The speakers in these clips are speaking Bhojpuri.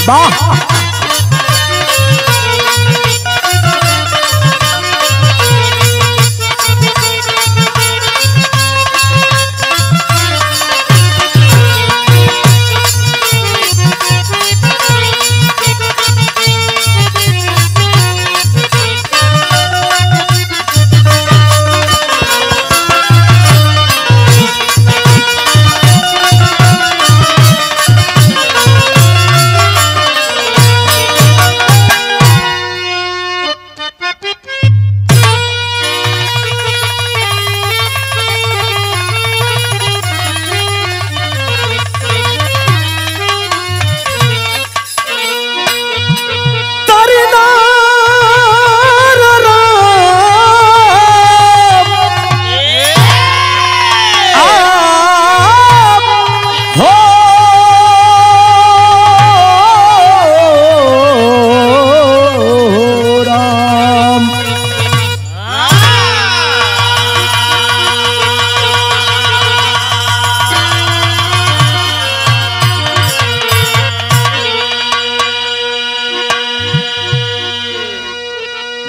वाह।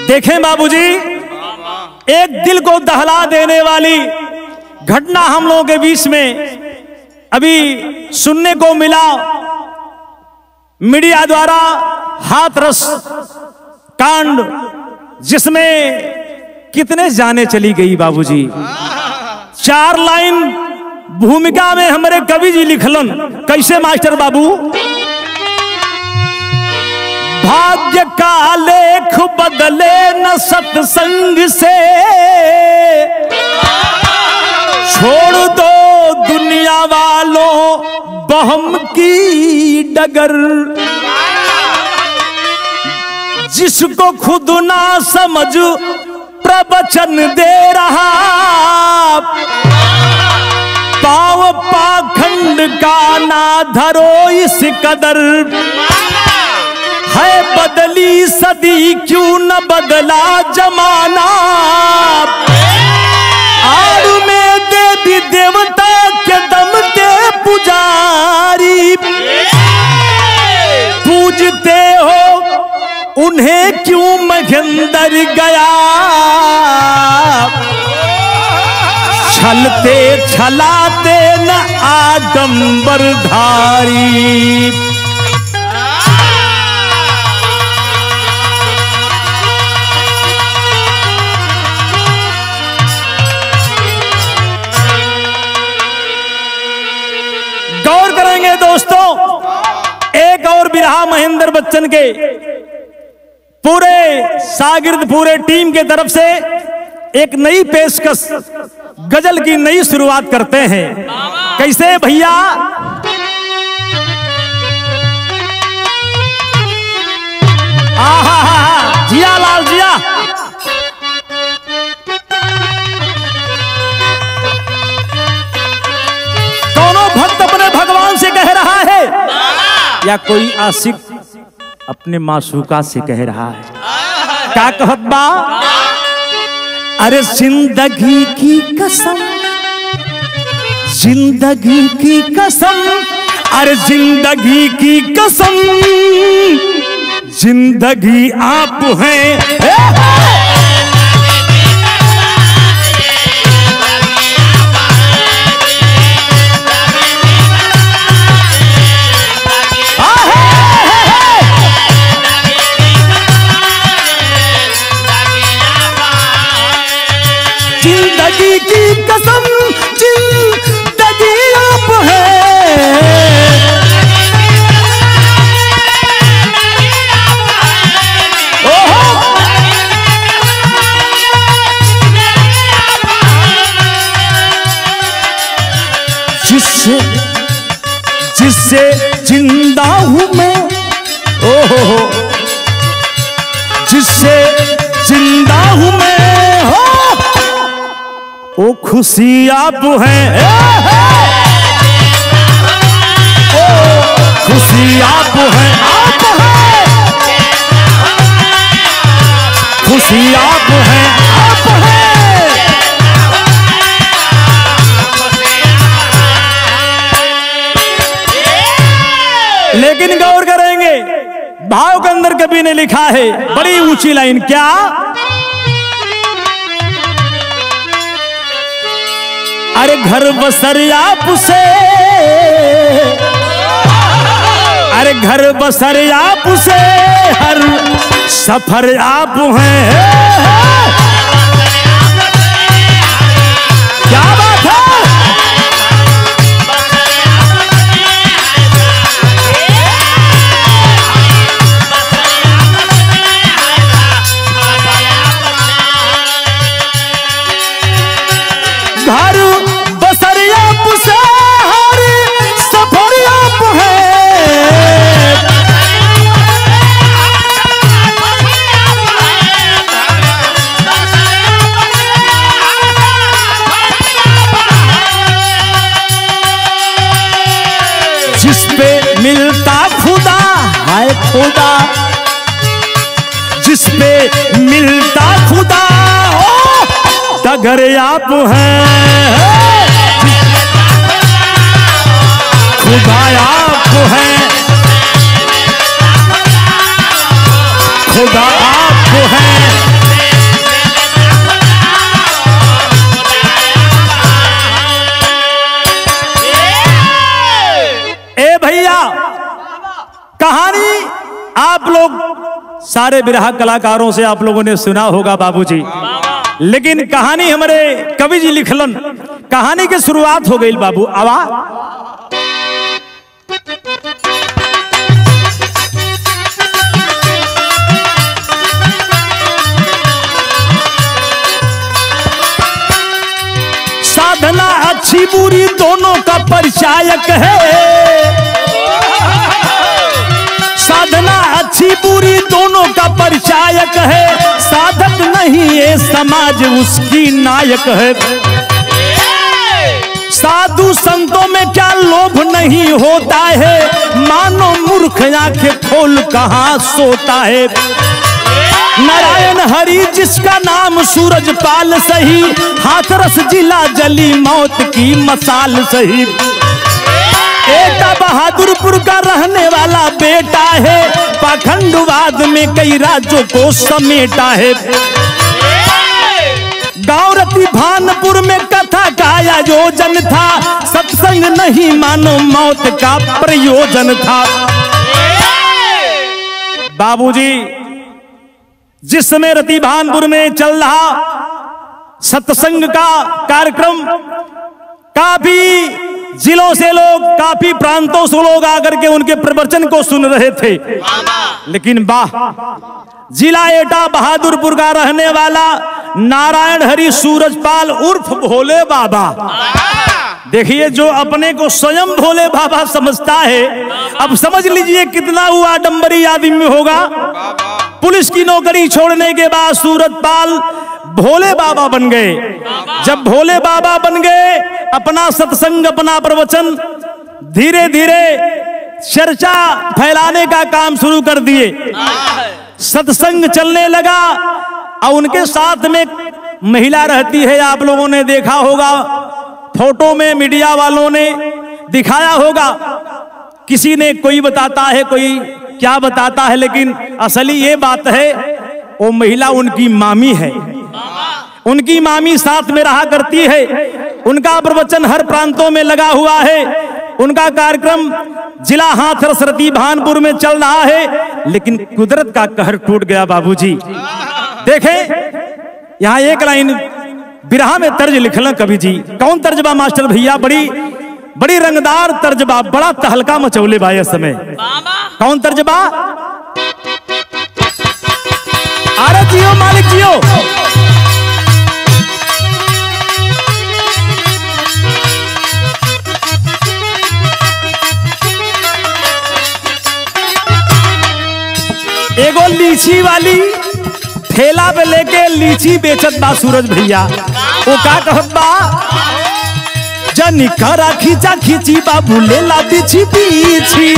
देखें बाबूजी, एक दिल को दहला देने वाली घटना हम लोगों के बीच में अभी सुनने को मिला। मीडिया द्वारा हाथरस कांड, जिसमें कितने जाने चली गई बाबूजी। 4 लाइन भूमिका में हमारे कवि जी लिखलन, कैसे मास्टर बाबू। भाग्य का लेख बदले न सत्संग से, छोड़ दो दुनिया वालों बहम की डगर। जिसको खुद ना समझ प्रवचन दे रहा, पाव पाखंड का ना धरो इस कदर। है बदली सदी क्यों न बदला जमाना, आड़ में देवी देवता के दम के पुजारी। पूजते हो उन्हें क्यों महेंद्र गया, छलते छलाते न आडंबरधारी। गौर करेंगे दोस्तों, एक और बिरहा महेंद्र बच्चन के पूरे शागिर्द, पूरे टीम के तरफ से एक नई पेशकश, गजल की नई शुरुआत करते हैं। कैसे भैया। आहा, जिया लाल जिया। भक्त अपने भगवान से कह रहा है, या कोई आशिक अपने मासूका से कह रहा है। क्या कहत बा। अरे जिंदगी की कसम, जिंदगी की कसम, अरे जिंदगी की कसम, जिंदगी आप हैं। जिंदगी की कसम, जिंदगी आप है। जिससे जिससे जिंदा हूं मैं, ओहो, जिससे जिंदा हूं मैं, हो ओ खुशी आप हैं। ओ खुशी आप हैं, आप हैं। खुशी आप हैं, आप हैं। लेकिन गौर करेंगे, भाव के अंदर कवि ने लिखा है बड़ी ऊंची लाइन, क्या? अरे घर बसर आप से, अरे घर बसर आप से हर सफर आप हैं। क्या बात है? घर बसर आप से हर सफर आप हैं। जिस पे मिलता खुदा है खुदा, जिस पे मिलता खुदा ओ तगर आप हैं। खुदा आप हैं, खुदा आप हैं। ए भैया, कहानी आप लोग सारे बिरहा कलाकारों से आप लोगों ने सुना होगा बाबूजी, लेकिन कहानी हमारे कवि जी लिखलन, कहानी की शुरुआत हो गई बाबू। आवा साधना अच्छी बुरी दोनों का परिचायक है, साधना अच्छी बुरी दोनों का परिचायक है। साधक नहीं ये समाज उसकी नायक है। साधु संतों में क्या लोभ नहीं होता है, मानो मूर्ख आंखें खोल कहां सोता है। नारायण हरि जिसका नाम सूरज पाल सही, हाथरस जिला जली मौत की मसाल सही। एटा बहादुरपुर का रहने वाला बेटा है, पाखंडवाद में कई राज्यों को समेटा है। गांव रति भानपुर में कथा का आयोजन था, सत्संग नहीं मानो मौत का प्रयोजन था। बाबूजी, जिस समय रति भानपुर में चल रहा सत्संग का कार्यक्रम, काफी जिलों से लोग, काफी प्रांतों से लोग आकर के उनके प्रवचन को सुन रहे थे। लेकिन वाह, जिला एटा बहादुरपुर का रहने वाला नारायण हरि सूरजपाल उर्फ भोले बाबा, देखिए जो अपने को स्वयं भोले बाबा समझता है, अब समझ लीजिए कितना वो आडंबरी आदमी होगा। पुलिस की नौकरी छोड़ने के बाद सूरजपाल भोले बाबा बन गए। जब भोले बाबा बन गए, अपना सत्संग, अपना प्रवचन, धीरे धीरे चर्चा फैलाने का काम शुरू कर दिए। सत्संग चलने लगा और उनके साथ में महिला रहती है। आप लोगों ने देखा होगा, फोटो में मीडिया वालों ने दिखाया होगा। किसी ने कोई बताता है, कोई क्या बताता है, लेकिन असली ये बात है वो महिला उनकी मामी है। उनकी मामी साथ में रहा करती है। उनका प्रवचन हर प्रांतों में लगा हुआ है। उनका कार्यक्रम जिला हाथरस रति भानपुर में चल रहा है। लेकिन कुदरत का कहर टूट गया बाबूजी। देखें यहाँ एक लाइन बिरहा में तर्ज लिखना कवि जी। कौन तर्जबा मास्टर भैया? बड़ी रंगदार तर्जबा, बड़ा तहलका मचौले भाई इस समय। कौन तर्जबा? अरे जियो मालिक जियो। एगो लीची वाली ठेला पे लेके लीची बेचत बा सूरज भैया। वो का कहत बा? जनी करा खींचा खींची बाबू ले ला बिछी बिछी।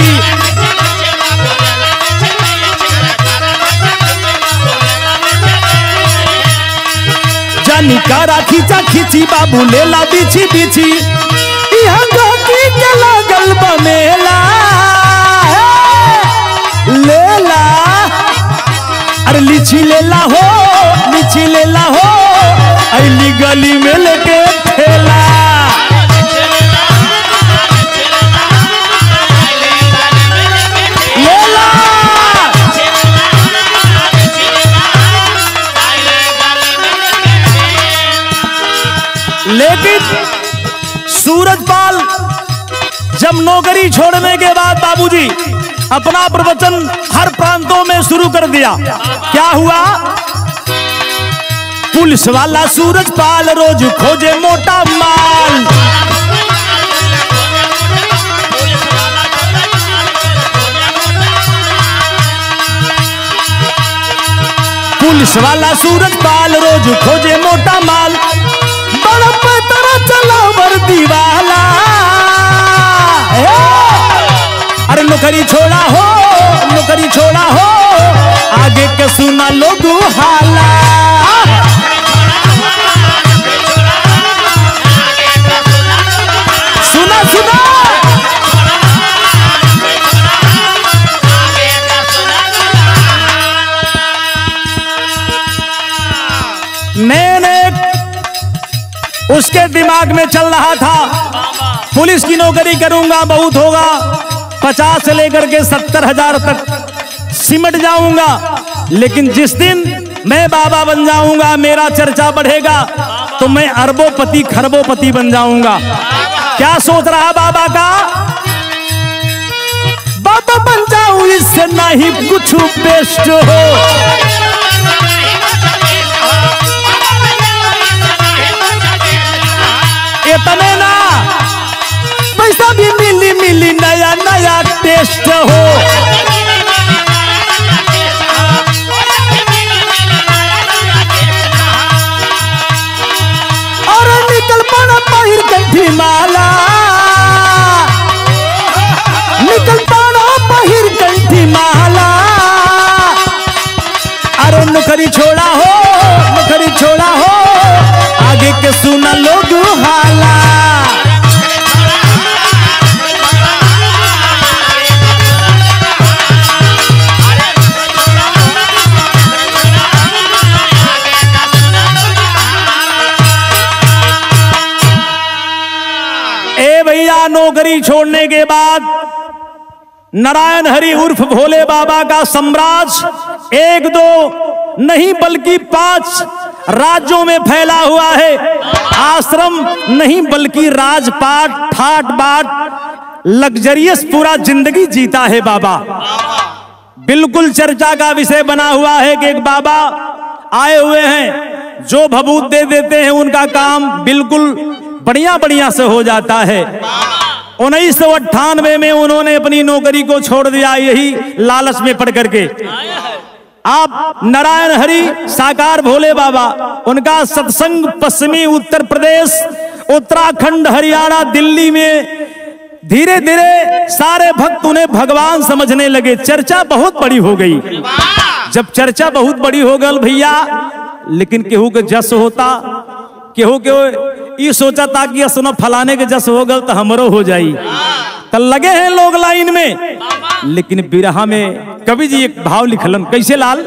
जनी करा खींचा खींची बाबू ले ला बिछी बिछी। यहाँ गोकी के लागल बमेला ले ला गली में लेके ठेला। लेकिन सूरजपाल जब नौकरी छोड़ने के बाद बाबूजी अपना प्रवचन हर प्रांतों में शुरू कर दिया। क्या हुआ? पुलिस वाला सूरजपाल रोज खोजे मोटा माल। पुलिस वाला सूरजपाल रोज खोजे मोटा माल। बड़ा पतरा चला वर्दी वाला। अरे नौकरी छोड़ा हो, नौकरी छोड़ा हो, आगे के सुना लोग हाला। सुना सुना मैंने उसके दिमाग में चल रहा था पुलिस की नौकरी करूंगा, बहुत होगा, 50 से लेकर के 70,000 तक सिमट जाऊंगा। लेकिन जिस दिन मैं बाबा बन जाऊंगा, मेरा चर्चा बढ़ेगा, तो मैं अरबोपति खरबोपति बन जाऊंगा। क्या सोच रहा बाबा का? बाबा बन जाऊं, इससे नहीं कुछ बेस्ट हो। इतने ना, पैसा भी मिली मिली, नया नया टेस्ट हो। और निकल पड़ा पहिर कंठी माला, निकल पड़ा पहिर कंठी माला। अरे नौकरी छोड़ा हो, नौकरी छोड़ा हो, आगे के सुना लोग हाला। ए भैया, नौकरी छोड़ने के बाद नारायण हरि उर्फ भोले बाबा का साम्राज्य 1 2 नहीं बल्कि 5 राज्यों में फैला हुआ है। आश्रम नहीं बल्कि राजपाट, ठाट बाट, लग्जरियस पूरा जिंदगी जीता है बाबा। बिल्कुल चर्चा का विषय बना हुआ है कि एक बाबा आए हुए हैं, जो भभूत दे देते हैं उनका काम बिल्कुल बढ़िया बढ़िया से हो जाता है। 1998 में उन्होंने अपनी नौकरी को छोड़ दिया, यही लालच में पड़ करके। आप नारायण हरि साकार भोले बाबा, उनका सत्संग पश्चिमी उत्तर प्रदेश, उत्तराखंड, हरियाणा, दिल्ली में धीरे धीरे सारे भक्त उन्हें भगवान समझने लगे। चर्चा बहुत बड़ी हो गई। जब चर्चा बहुत बड़ी हो गई भैया, लेकिन केहू के जस होता, केहू के ये सोचा था कि सुनो फलाने के जस हो गल तो हमरो हो जाई, तो लगे हैं लोग लाइन में। लेकिन बिरहा में कवि जी एक भाव लिखलन, कैसे लाल?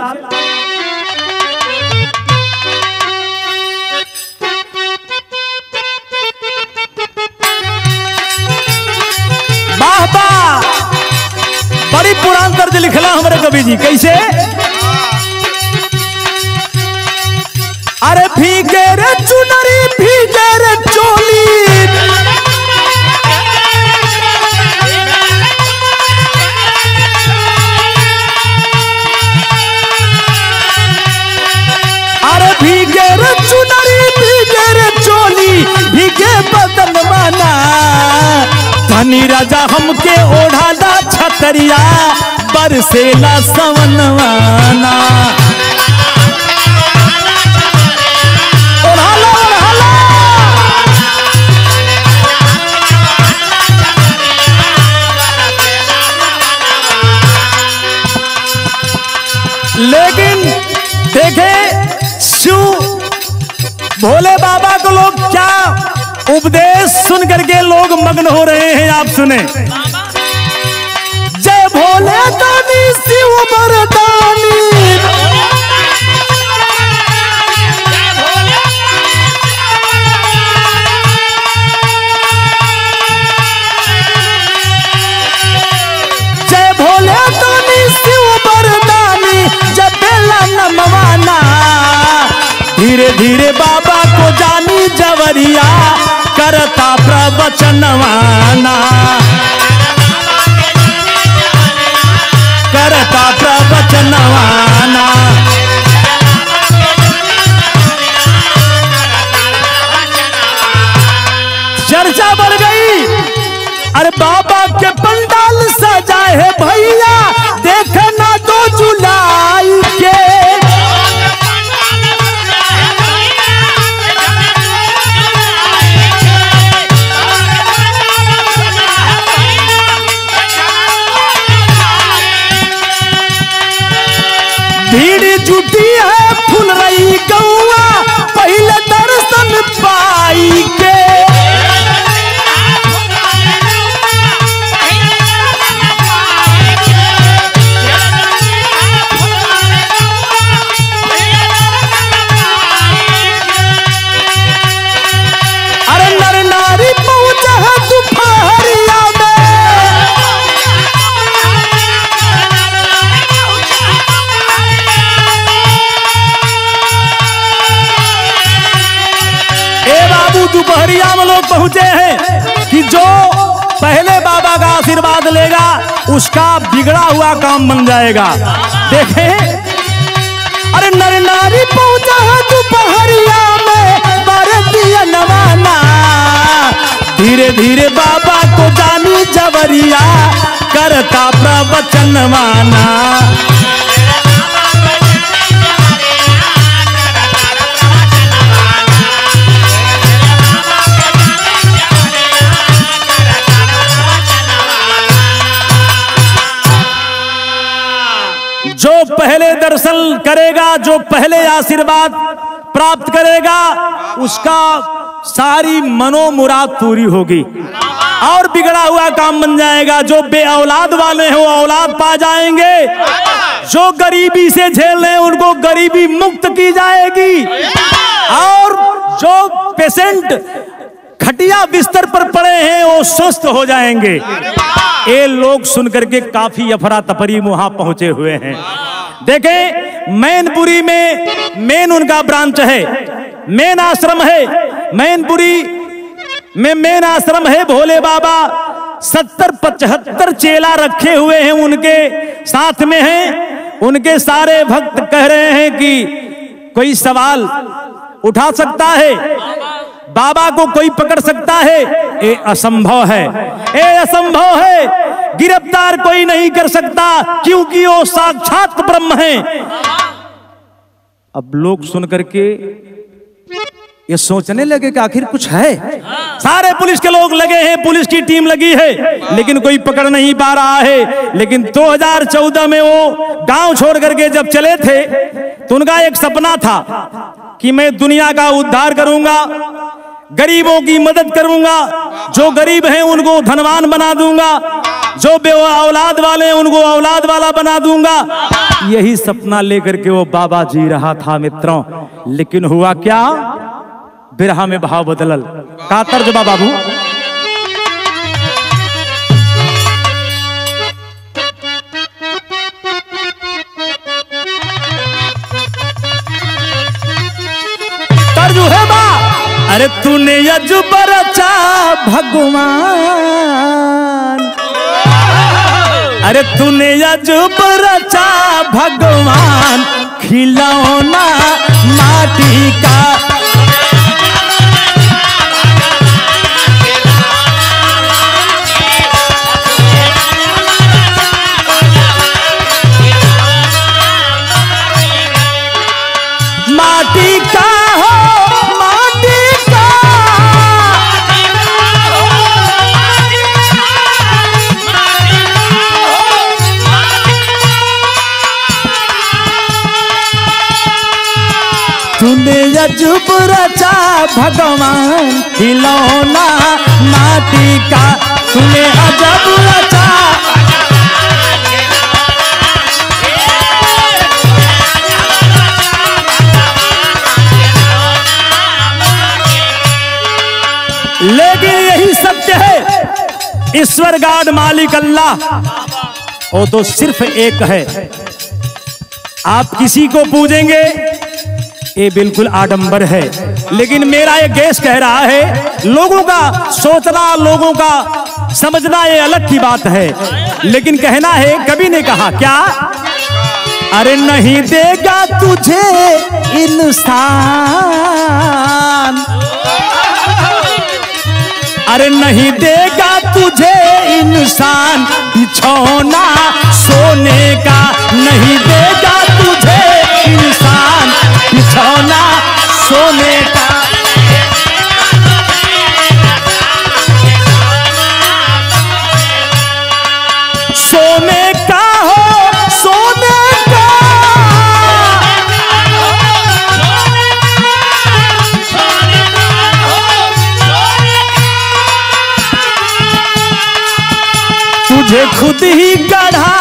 वाह वाह, बड़ी पुरान तर्ज लिखला हमारे कवि जी। कैसे? अरे भीगे रे चुनरी, भीगे रे चोली, अरे भीगे रे चुनरी, भीगे रे चोली, भीगे बदन माना, धनी राजा हमके ओढ़ाला छतरिया, बरसेला सवनवाना। लेकिन देखे शिव भोले बाबा को लोग क्या उपदेश सुन करके लोग मग्न हो रहे हैं। आप सुने, जय भोले दानी शिव मर्दानी, धीरे बाबा को जानी जवरिया करता प्रवचनवाना, करता प्रवचनवाना। चर्चा बढ़ गई, अरे बाबा के पंडाल सजाए है भैया, देखना 2 जुलाई के। भीड़ जुटी है फुल रही गौआ, पहले दर्शन पाई के। अरे नर नारी पहुंचा है दोपहरिया में, दोपहरिया में लोग पहुंचे हैं कि जो पहले बाबा का आशीर्वाद लेगा उसका बिगड़ा हुआ काम बन जाएगा। देखें, अरे नर नारी पहुंचा है दोपहरिया में, बारतिया नवाना। धीरे धीरे बाबा को जानी जवरिया करता प्रवचनवाना। जो पहले दर्शन करेगा, जो पहले आशीर्वाद प्राप्त करेगा, उसका सारी मनोमुराद पूरी होगी और बिगड़ा हुआ काम बन जाएगा। जो बे औलाद वाले हैं वो औलाद पा जाएंगे, जो गरीबी से झेल रहे हैं उनको गरीबी मुक्त की जाएगी, और जो पेशेंट खटिया बिस्तर पर पड़े हैं वो स्वस्थ हो जाएंगे। ये लोग सुनकर के काफी अफरा तफरी वहां पहुंचे हुए हैं। देखें, मैनपुरी में मेन उनका ब्रांच है, मेन आश्रम है। मैनपुरी में मेन आश्रम है। भोले बाबा 70-75 चेला रखे हुए हैं, उनके साथ में हैं। उनके सारे भक्त कह रहे हैं कि कोई सवाल उठा सकता है, बाबा को कोई पकड़ सकता है, ये असंभव है, ये असंभव है। गिरफ्तार कोई नहीं कर सकता क्योंकि वो साक्षात ब्रह्म है। अब लोग सुनकर के ये सोचने लगे कि आखिर कुछ है। सारे पुलिस के लोग लगे हैं, पुलिस की टीम लगी है, लेकिन कोई पकड़ नहीं पा रहा है। लेकिन 2014 में वो गांव छोड़ करके जब चले थे तो उनका एक सपना था कि मैं दुनिया का उद्धार करूंगा, गरीबों की मदद करूंगा, जो गरीब हैं उनको धनवान बना दूंगा, जो बे औलाद वाले हैं उनको औलाद वाला बना दूंगा। यही सपना लेकर के वो बाबा जी रहा था मित्रों। लेकिन हुआ क्या? बिरहा में भाव बदलल का तर्जमा बाबू। तर्जु है बा, अरे तूने अजब रचा भगवान, अरे तूने अजब रचा भगवान, खिलौना माटी का। माटी का हो, माटी का, तूने अजब रचा भगवान, खिलौना माटी का, तूने अजब रचा। लेकिन यही सत्य है, ईश्वर गाड मालिक अल्लाह वो तो सिर्फ एक है। आप किसी को पूजेंगे ये बिल्कुल आडंबर है। लेकिन मेरा ये गैस कह रहा है, लोगों का सोचना, लोगों का समझना ये अलग की बात है, लेकिन कहना है, कवि ने कहा क्या, अरे नहीं देगा तुझे इंसान, अरे नहीं देगा तुझे इंसान बिछौना सोने का, नहीं देगा तुझे इंसान बिछौना सोने का। सोने का हो सोने का, तुझे खुद ही गढ़ा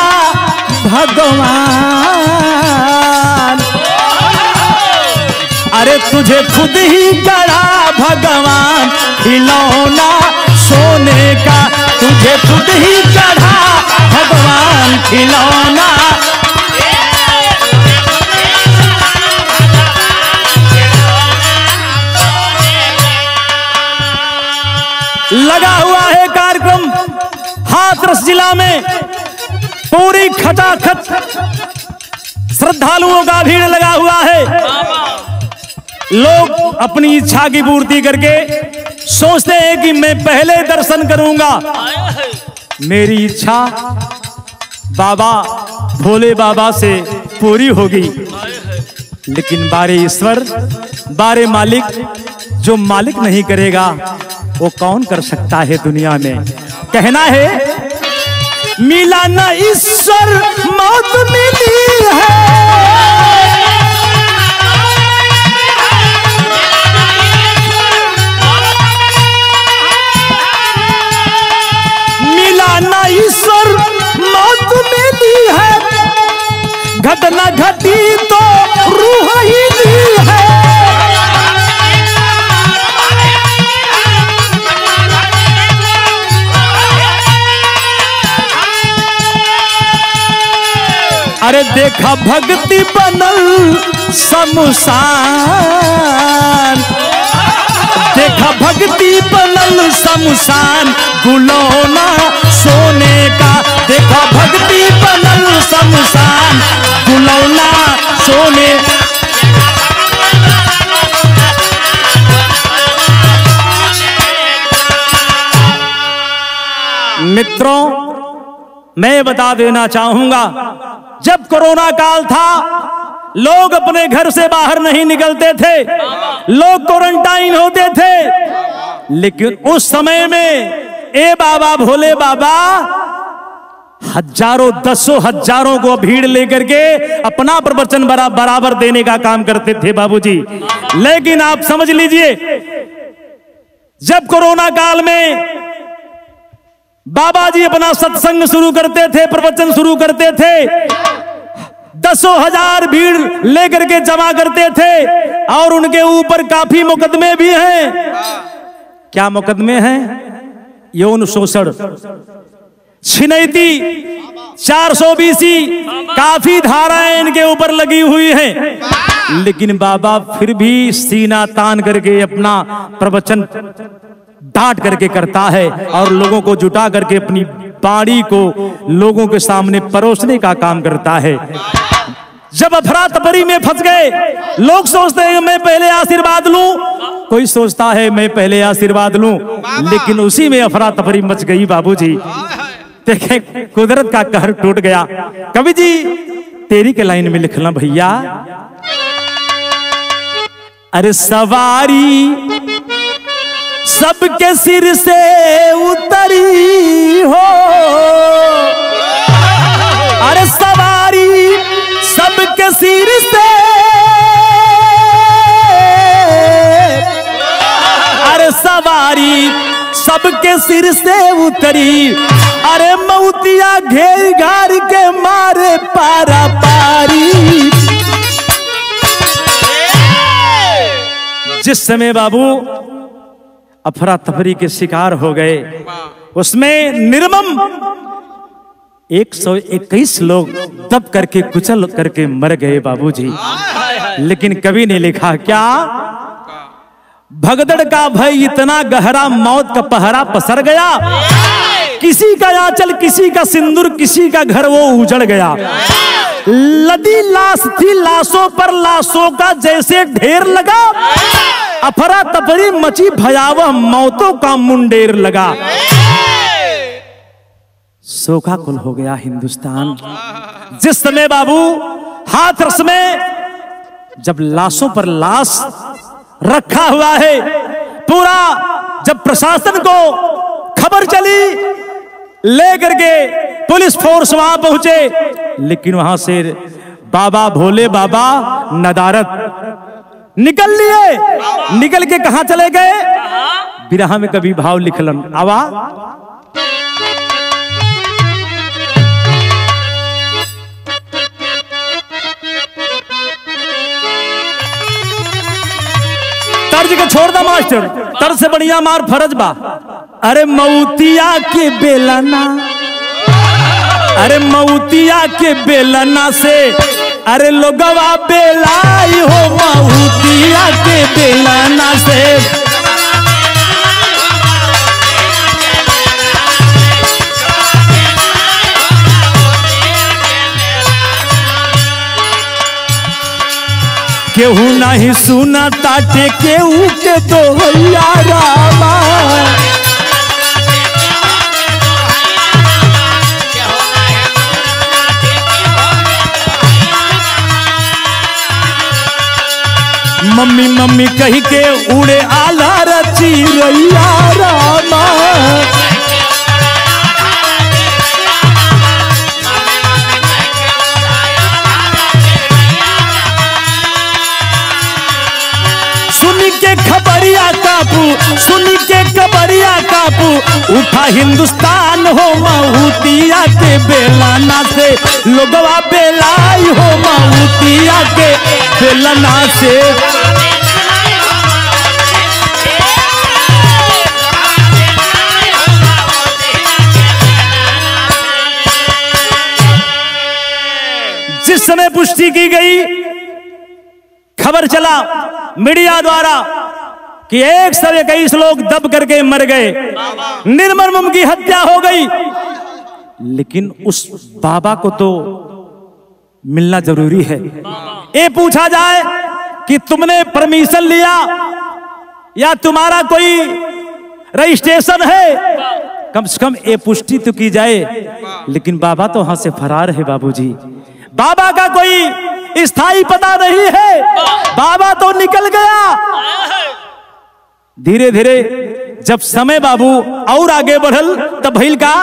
भगवान, अरे तुझे खुद ही गढ़ा भगवान खिलौना सोने का, तुझे खुद ही गढ़ा भगवान खिलौना। लगा हुआ है कार्यक्रम हाथरस जिला में, पूरी खचाखच श्रद्धालुओं का भीड़ लगा हुआ है। लोग अपनी इच्छा की पूर्ति करके सोचते हैं कि मैं पहले दर्शन करूंगा, मेरी इच्छा बाबा भोले बाबा से पूरी होगी। लेकिन बारे ईश्वर, बारे मालिक, जो मालिक नहीं करेगा वो कौन कर सकता है दुनिया में। कहना है, मिला न ईश्वर मौत मिली है, मिला न ईश्वर मौत मिली है, घटना घटी तो रूह ही ली है। अरे देखा भक्ति बनल शमशान, देखा भक्ति बनल शमशान गुलौना सोने का, देखा भक्ति बनल शमशान गुलौना सोने। मित्रों, मैं बता देना चाहूंगा, जब कोरोना काल था लोग अपने घर से बाहर नहीं निकलते थे, लोग क्वारंटाइन होते थे, लेकिन उस समय में ए बाबा भोले बाबा हजारों दसों हजारों को भीड़ लेकर के अपना प्रवचन बराबर देने का काम करते थे बाबूजी। लेकिन आप समझ लीजिए, जब कोरोना काल में बाबा जी अपना सत्संग शुरू करते थे, प्रवचन शुरू करते थे, दसों हजार भीड़ लेकर के जमा करते थे, और उनके ऊपर काफी मुकदमे भी हैं। क्या मुकदमे हैं? यौन शोषण, छिनैती, 420 काफी धाराएं इनके ऊपर लगी हुई हैं। लेकिन बाबा फिर भी सीना तान करके अपना प्रवचन डांट करके करता है और लोगों को जुटा करके अपनी बाणी को लोगों के सामने परोसने का काम करता है। जब अफरा तफरी में फंस गए, लोग सोचते हैं मैं पहले आशीर्वाद लूं, कोई सोचता है मैं पहले आशीर्वाद लूं, लेकिन उसी में अफरा तफरी मच गई बाबूजी। देखें, कुदरत का कहर टूट गया। कवि जी तेरी के लाइन में लिखना भैया, अरे सवारी सबके सिर से उतरी हो, अरे सवारी सबके सिर से, अरे सवारी सबके सिर से उतरी, अरे मौतिया घेर घार के मारे पारा पारी। जिस समय बाबू अफरा तफरी के शिकार हो गए, उसमें निर्मम 121 लोग दब करके कुचल करके मर गए बाबूजी। लेकिन कभी नहीं लिखा क्या भगदड़ का भय इतना गहरा, मौत का पहरा पसर गया, किसी का आंचल किसी का सिंदूर किसी का घर वो उजड़ गया। लदी लाश थी लाशों पर लाशों का जैसे ढेर लगा, अफरा तफरी मची भयावह मौतों का मुंडेर लगा। शोकाकुल हो गया हिंदुस्तान। जिस समय बाबू हाथरस में जब लाशों पर लाश रखा हुआ है, पूरा जब प्रशासन को खबर चली, लेकर के पुलिस फोर्स वहां पहुंचे, लेकिन वहां से बाबा भोले बाबा नदारत निकल लिए। निकल के कहां चले गए? बिरहा में कभी भाव लिखलन आवा तर्ज के छोड़ दा मास्टर, तर्ज से बढ़िया मार फरज बा। अरे मऊतिया के बेलना, अरे मऊतिया के बेलना से अरे लोगवा बेलाई हो, मऊतिया के बेलना से। केहू नहीं सुना ताटे केहू के दोहैया रामा, मम्मी मम्मी कही के उड़े आला रची रैया रामा। सुनी के खबरिया कापू, सुनी के खबरिया कापू, उठा हिंदुस्तान हो, मऊतिया के बेलना से लोगवा बेलाई हो, मऊतिया के बेलना से। जिस समय पुष्टि की गई, खबर चला मीडिया द्वारा कि 121 लोग दब करके मर गए, निर्मम की हत्या हो गई, लेकिन उस बाबा को तो मिलना जरूरी है। ये पूछा जाए कि तुमने परमिशन लिया या तुम्हारा कोई रजिस्ट्रेशन है, कम से कम ये पुष्टि तो की जाए। लेकिन बाबा तो वहां से फरार है बाबूजी, बाबा का कोई स्थायी पता नहीं है, बाबा तो निकल गया। धीरे धीरे जब समय बाबू और आगे बढ़ल तब भइल का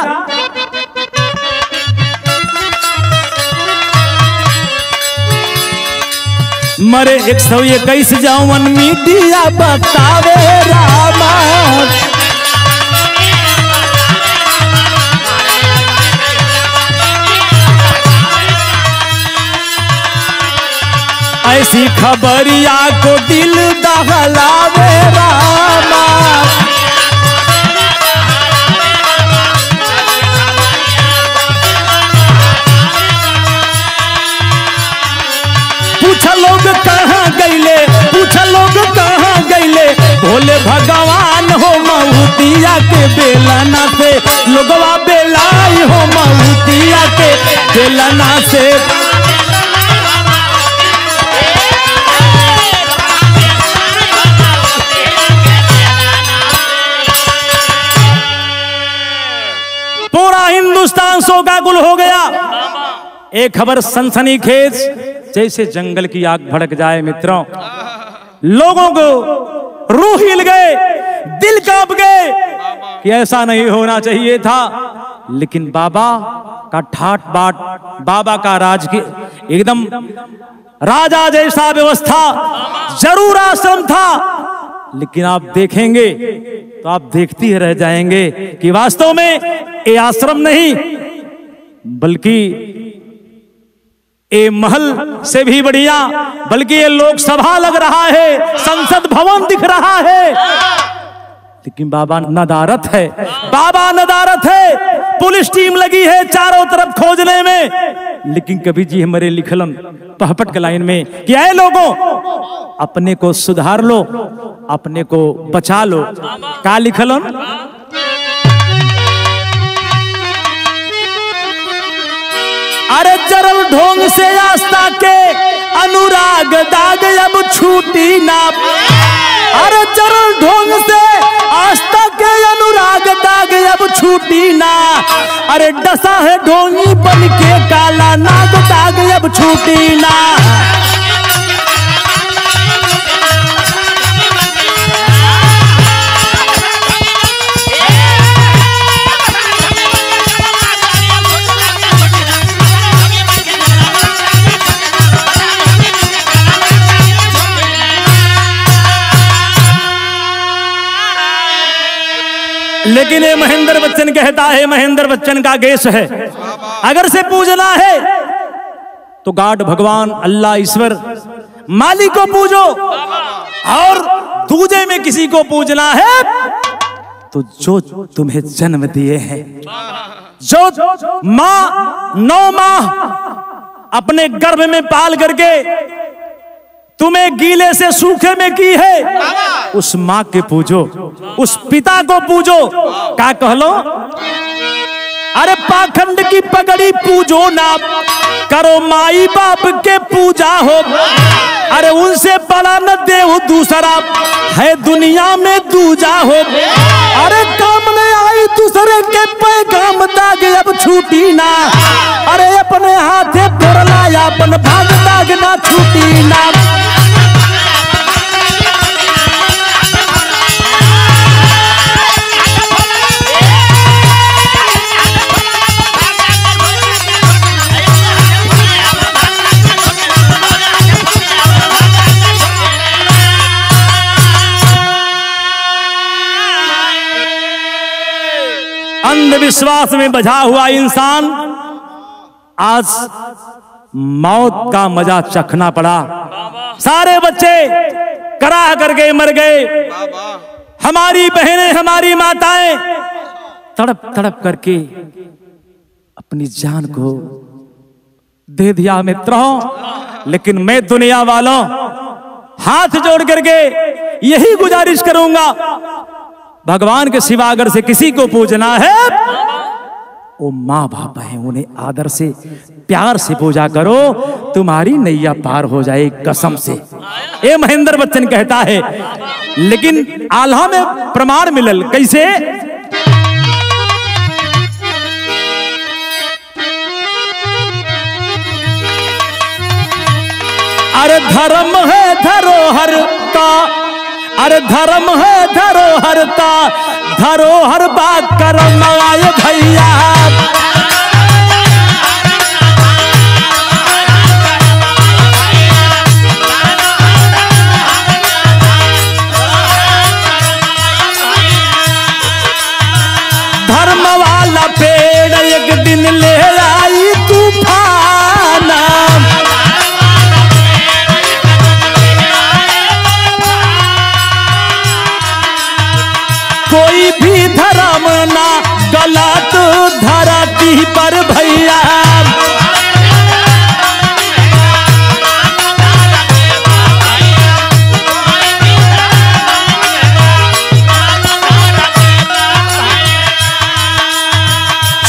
मरे 121 जवन मीडिया बतावे रामा। ऐसी खबरिया को दिल दहलावे रामा। पूछा लोग कहाँ गईले, पूछा लोग कहाँ गईले, भोले भगवान हो, मऊतिया के बेलना से लोगवा बेलाई हो, मऊतिया के बेलना से। पूरा हिंदुस्तान शोकाकुल हो गया। एक खबर सनसनीखेज जैसे जंगल की आग भड़क जाए मित्रों, लोगों को रूह हिल गए, दिल कांप गए कि ऐसा नहीं होना चाहिए था। लेकिन बाबा का ठाट बाट, बाबा का राज की एकदम राजा जैसा व्यवस्था, जरूर आश्रम था, लेकिन आप देखेंगे तो आप देखती ही रह जाएंगे कि वास्तव में ये आश्रम नहीं बल्कि ये महल से भी बढ़िया, बल्कि ये लोकसभा लग रहा है, संसद भवन दिख रहा है। लेकिन बाबा नदारत है, बाबा नदारत है। पुलिस टीम लगी है चारों तरफ खोजने में, लेकिन कवि जी हमारे लिखलन पहपट के लाइन में कि आए लोगों अपने को सुधार लो, अपने को बचा लो। का लिखलन? अरे जरल ढोंग से आस्था के अनुराग दाग अब छूटी ना। अरे जरल ढोंग से आस्था के अनुराग दाग अब छूटी ना। अरे डसा है ढोंगी बन के काला नाग दाग अब छूटी ना। लेकिन ये महेंद्र बच्चन कहता है, महेंद्र बच्चन का केस है, अगर से पूजना है तो गॉड भगवान अल्लाह ईश्वर मालिक को पूजो, और दूजे में किसी को पूजना है तो जो तुम्हें जन्म दिए हैं, जो माँ 9 माह अपने गर्भ में पाल करके तुम्हें गीले से सूखे में की है, उस माँ के पूजो, उस पिता को पूजो। क्या कहलो? अरे पाखंड की पगड़ी पूजो ना, करो माई बाप के पूजा हो। अरे उनसे बड़ा न देव दूसरा है दुनिया में दूजा हो। अरे काम ने आई दूसरे के पैगाम दाग अब छूटी ना। अरे अपने हाथे फोड़ला अपन भाग दाग ना छूटी ना। अंधविश्वास में बझा हुआ इंसान आज मौत का मजा चखना पड़ा। सारे बच्चे कराह करके मर गए, हमारी बहनें हमारी माताएं तड़प तड़प करके अपनी जान को दे दिया मित्रों। लेकिन मैं दुनिया वालों हाथ जोड़ करके यही गुजारिश करूंगा, भगवान के सिवा अगर से किसी को पूजना है, वो माँ बाप है, उन्हें आदर से प्यार से पूजा करो, तुम्हारी नैया पार हो जाए कसम से। ये महेंद्र बच्चन कहता है। लेकिन आल्हा में प्रमाण मिलल कैसे? अरे धर्म है धरोहर का, अरे धर्म है धरोहर का, धरोहर बात करम आए भैया। धर्म वाला पेड़ एक दिन ले आई तूफान। कोई भी धर्म ना गलत धरती पर भैया।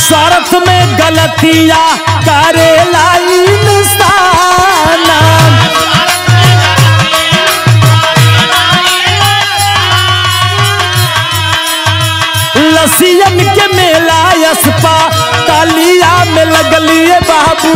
स्वार्थ में गलतियां करेला इंसान। लसियन के मेला यस्पा तालिया में लगलिए बाबू।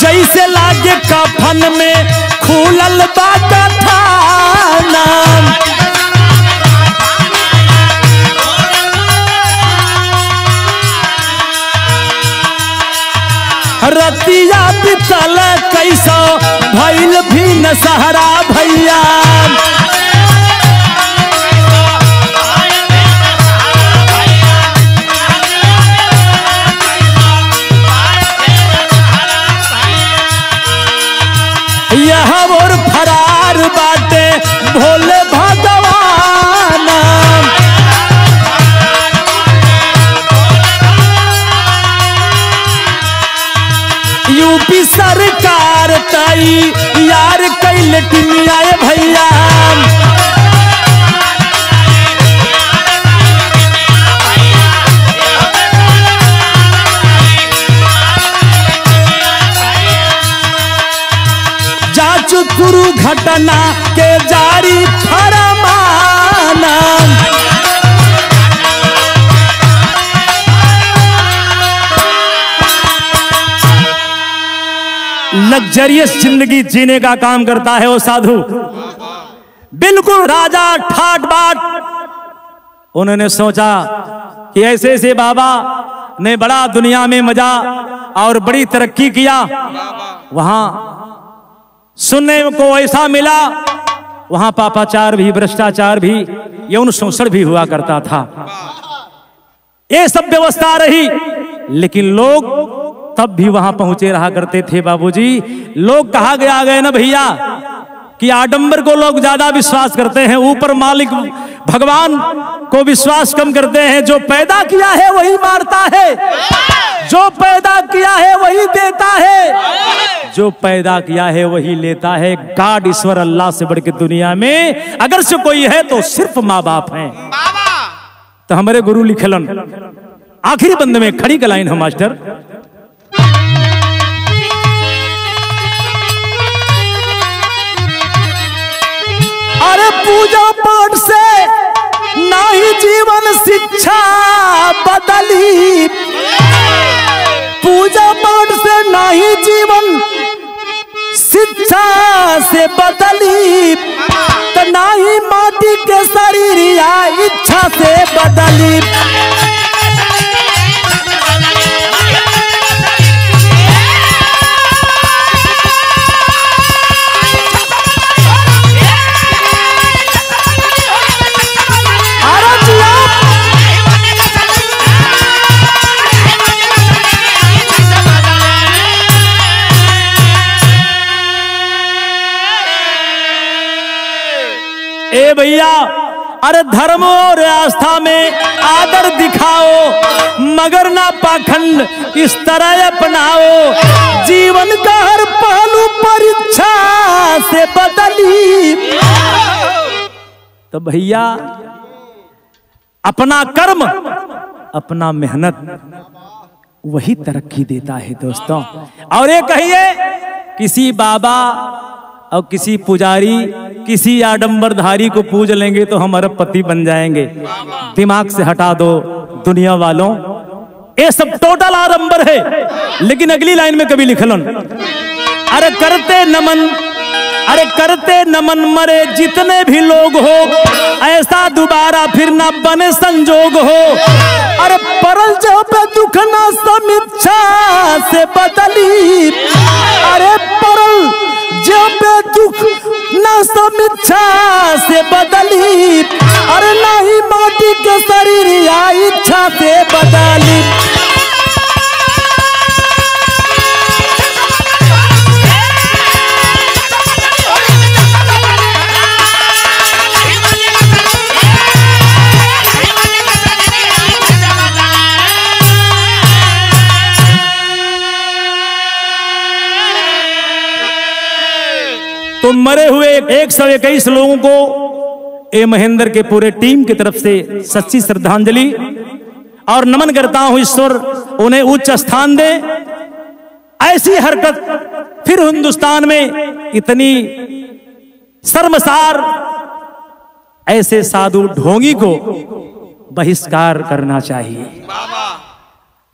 जैसे लागे कफन में खुलल बाटा थाना। रतिया बितल कैसो भइल भी न सहरा भैया। यह और फरार बाटे भोले भगवान। यूपी सरकार ताई यार कैले टिमिया भैया। गुरु घटना के जारी फरमान। लग्जरियस जिंदगी जीने का काम करता है वो साधु, बिल्कुल राजा ठाट बाट। उन्होंने सोचा कि ऐसे ऐसे बाबा ने बड़ा दुनिया में मजा और बड़ी तरक्की किया, वहां सुनने को ऐसा मिला वहां पापाचार भी, भ्रष्टाचार भी, यौन शोषण भी हुआ करता था। ये सब व्यवस्था रही, लेकिन लोग तब भी वहां पहुंचे रहा करते थे। बाबूजी, लोग कहा गए ना भैया कि आडंबर को लोग ज्यादा विश्वास करते हैं, ऊपर मालिक भगवान को विश्वास कम करते हैं। जो पैदा किया है वही मारता है, जो पैदा किया है वही देता है, जो पैदा किया है वही लेता है। गॉड, ईश्वर, अल्लाह से बढ़ के दुनिया में अगर से कोई है तो सिर्फ माँ बाप हैं। तो हमारे गुरु लिखलन आखिरी बंद में खड़ी का लाइन है मास्टर। अरे पूजा पाठ से ना ही जीवन शिक्षा बदली, पूजा पाठ से ना ही जीवन शिक्षा से बदली, तो ना ही माटी के शरीर या इच्छा से बदली। ए भैया, अरे धर्म और आस्था में आदर दिखाओ, मगर ना पाखंड इस तरह अपनाओ। जीवन का हर पहलू परीक्षा से बदली। तो भैया, अपना कर्म, अपना मेहनत वही तरक्की देता है दोस्तों। और ये कहिए किसी बाबा और किसी पुजारी, किसी आडंबरधारी को पूज लेंगे तो हमारा पति बन जाएंगे। दिमाग से हटा दो दुनिया वालों, ये सब टोटल आडंबर है। लेकिन अगली लाइन में कभी लिखलन, अरे करते नमन, अरे करते नमन मरे जितने भी लोग हो, ऐसा दोबारा फिर ना बने संजोग हो। अरे परल जो पे दुख ना समीक्षा से बदली, अरे परल जो पे दुख ना समीक्षा से बदली, अरे ना ही माटी के शरीर या इच्छा से बदली। तो मरे हुए 121 लोगों को ए महेंद्र के पूरे टीम की तरफ से सच्ची श्रद्धांजलि और नमन करता हूं। ईश्वर उन्हें उच्च स्थान दे। ऐसी हरकत फिर हिंदुस्तान में इतनी शर्मसार, ऐसे साधु ढोंगी को बहिष्कार करना चाहिए।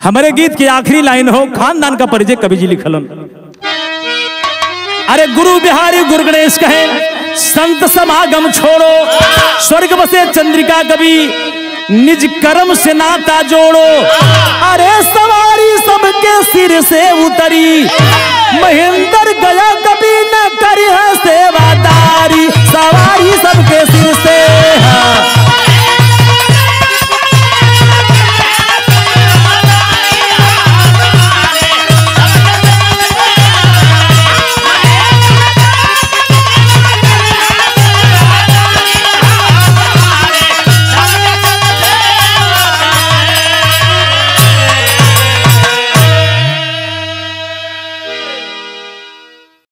हमारे गीत की आखिरी लाइन हो, खानदान का परिचय कवि जी लिखलन। अरे गुरु बिहारी गुरु गणेश कहे, संत समागम छोड़ो, स्वर्ग बसे चंद्रिका कवि, निज कर्म से नाता जोड़ो। अरे सवारी सबके सिर से उतरी, महेंद्र गया कभी न करी है सेवादारी, सवारी सबके सिर से।